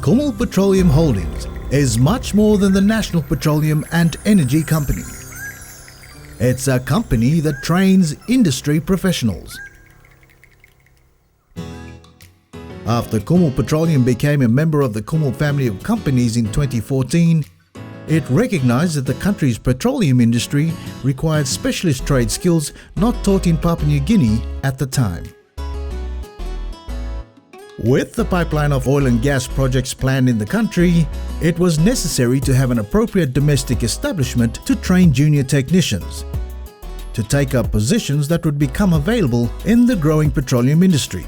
Kumul Petroleum Holdings is much more than the national petroleum and energy company. It's a company that trains industry professionals. After Kumul Petroleum became a member of the Kumul family of companies in 2014, it recognized that the country's petroleum industry required specialist trade skills not taught in Papua New Guinea at the time. With the pipeline of oil and gas projects planned in the country, it was necessary to have an appropriate domestic establishment to train junior technicians to take up positions that would become available in the growing petroleum industry.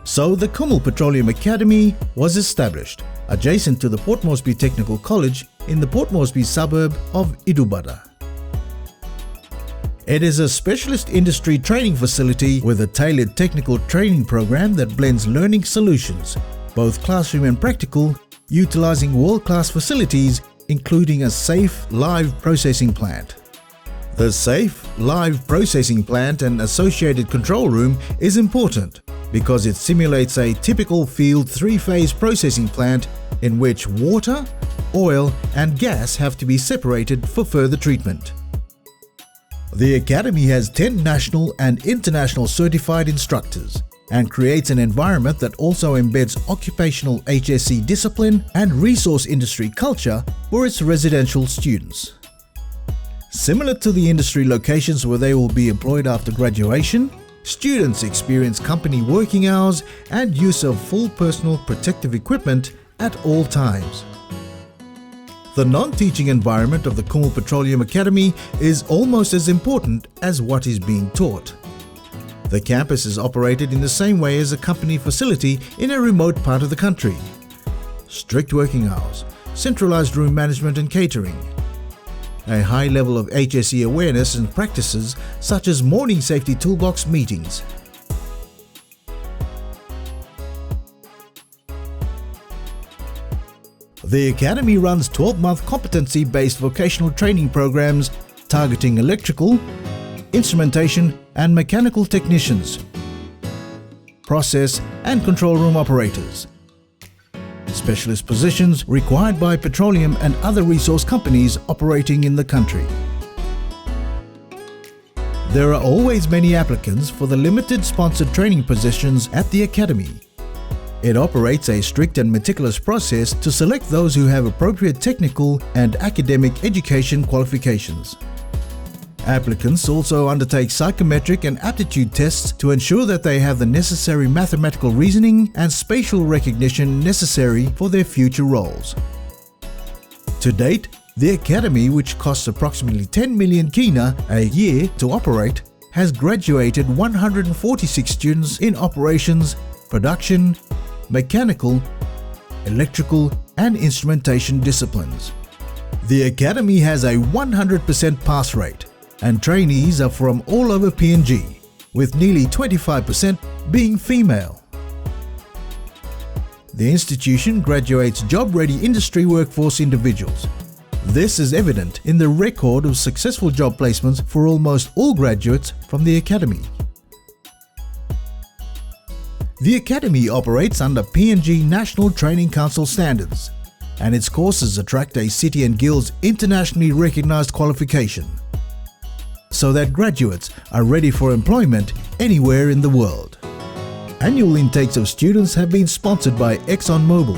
So the Kumul Petroleum Academy was established, adjacent to the Port Moresby Technical College in the Port Moresby suburb of Idubada. It is a specialist industry training facility with a tailored technical training program that blends learning solutions, both classroom and practical, utilizing world-class facilities including a safe live processing plant. The safe live processing plant and associated control room is important because it simulates a typical field three-phase processing plant in which water, oil and gas have to be separated for further treatment. The Academy has 10 national and international certified instructors and creates an environment that also embeds occupational HSE discipline and resource industry culture for its residential students. Similar to the industry locations where they will be employed after graduation, students experience company working hours and use of full personal protective equipment at all times. The non-teaching environment of the Kumul Petroleum Academy is almost as important as what is being taught. The campus is operated in the same way as a company facility in a remote part of the country. Strict working hours, centralized room management and catering, a high level of HSE awareness and practices such as morning safety toolbox meetings. The Academy runs 12-month competency-based vocational training programs targeting electrical, instrumentation and mechanical technicians, process and control room operators, specialist positions required by petroleum and other resource companies operating in the country. There are always many applicants for the limited sponsored training positions at the Academy. It operates a strict and meticulous process to select those who have appropriate technical and academic education qualifications. Applicants also undertake psychometric and aptitude tests to ensure that they have the necessary mathematical reasoning and spatial recognition necessary for their future roles. To date, the Academy, which costs approximately 10 million kina a year to operate, has graduated 146 students in operations, production, mechanical, electrical and instrumentation disciplines. The Academy has a 100% pass rate and trainees are from all over PNG, with nearly 25% being female. The institution graduates job-ready industry workforce individuals. This is evident in the record of successful job placements for almost all graduates from the Academy. The Academy operates under PNG National Training Council standards, and its courses attract a City and Guilds internationally recognized qualification, so that graduates are ready for employment anywhere in the world. Annual intakes of students have been sponsored by ExxonMobil,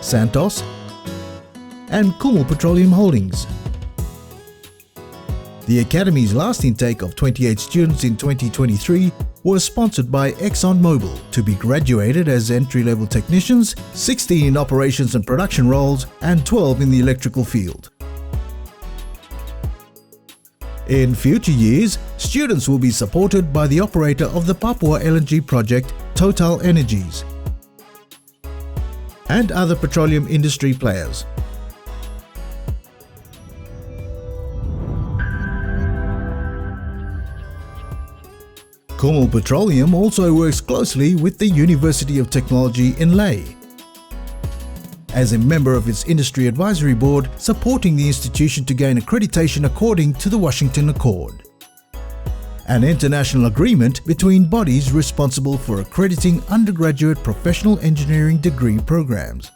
Santos, and Kumul Petroleum Holdings. The Academy's last intake of 28 students in 2023 was sponsored by ExxonMobil to be graduated as entry-level technicians, 16 in operations and production roles, and 12 in the electrical field. In future years, students will be supported by the operator of the Papua LNG project, Total Energies, and other petroleum industry players. Kumul Petroleum also works closely with the University of Technology in Lae as a member of its Industry Advisory Board, supporting the institution to gain accreditation according to the Washington Accord. an international agreement between bodies responsible for accrediting undergraduate professional engineering degree programs.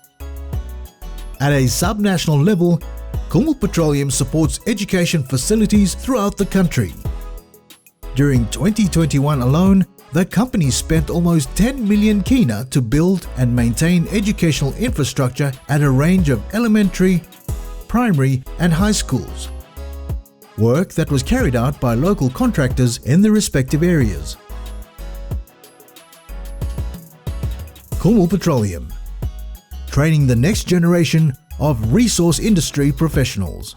At a subnational level, Kumul Petroluem supports education facilities throughout the country. During 2021 alone, the company spent almost 10 million kina to build and maintain educational infrastructure at a range of elementary, primary and high schools. Work that was carried out by local contractors in the respective areas. Kumul Petroluem, training the next generation of resource industry professionals.